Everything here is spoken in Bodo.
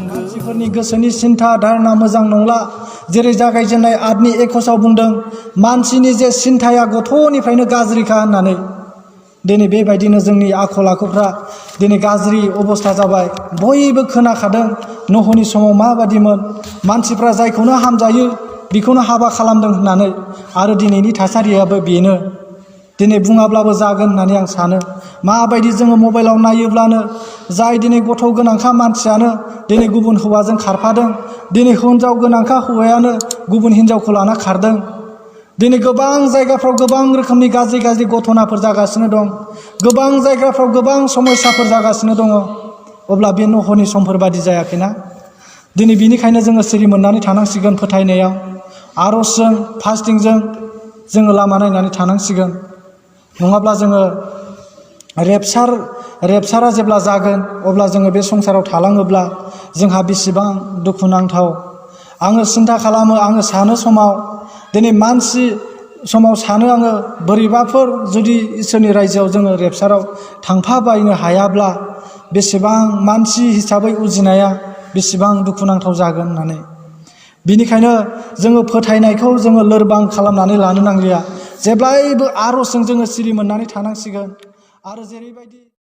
मानसिफोरनि गोसोनि सिन्था धारणा मोजां नंला। जेरै जागायजेननाय आदनि 21 बुंदों, मानसिनि जे सिन्थाया गथ'निफ्रायनो गाज्रिखा होननानै। दिनै बेबायदिनो जोंनि आखल आखुफ्रा दिनै गाज्रि अबस्था जाबाय। बयबो खोनाखादों नहनि समाव माबादिमोन, मानसिफ्रा जायखौनो हामजायो बेखौनो हाबा खालामदों होननानै। आरो दिनैनि थासारियाबो बेनो। दिनै बुङाब्लाबो जागोन होननानै आं सानो। माबायदि जोङो मबाइलाव नायोब्लानो जाय दिनै गथ' गोनांखा मानसियानो दिनै गुबुन हौवाजों खारफादों, दिनै हिनजाव गोनांखा हौवायानो गुबुन हिनजावखौ लाना खारदों। दिनै गोबां जायगाफ्राव गोबां रोखोमनि गाज्रि गाज्रि घटनाफोर जागासिनो दं। गोबां जायगाफ्राव गोबां समस्याफोर जागासिनो दङ। अब्ला बे नहनि समफोर बादि जायाखैना? दिनै बिनिखायनो जोङो सिरि मोननानै थानांसिगोन। फोथायनायाव आर'जजों फास्टिंजों जोङो लामा नायनानै थानांसिगोन। नङाब्ला जोङो रेपसारा जेब्ला जागोन अब्ला जोङो बे संसाराव थालाङोब्ला जोंहा बेसेबां दुखुनांथाव। आङो सिन्था खालामो, आङो सानो समाव दिनै मानसि समाव सानो आङो, बोरैबाफोर जुदि इसोरनि रायजोआव जोङो रेपसाराव थांफाबायनो हायाब्ला बेसेबां मानसि हिसाबै उजिनाया बेसेबां दुखुनांथाव जागोन होननानै। बिनिखायनो जोङो फोथायनायखौ जोङो लोरबां खालामनानै लानो नांलिया। जेब्लायबो आर'जजों जोङो सिरि मोननानै थानांसिगोन। आरो जेरैबायदि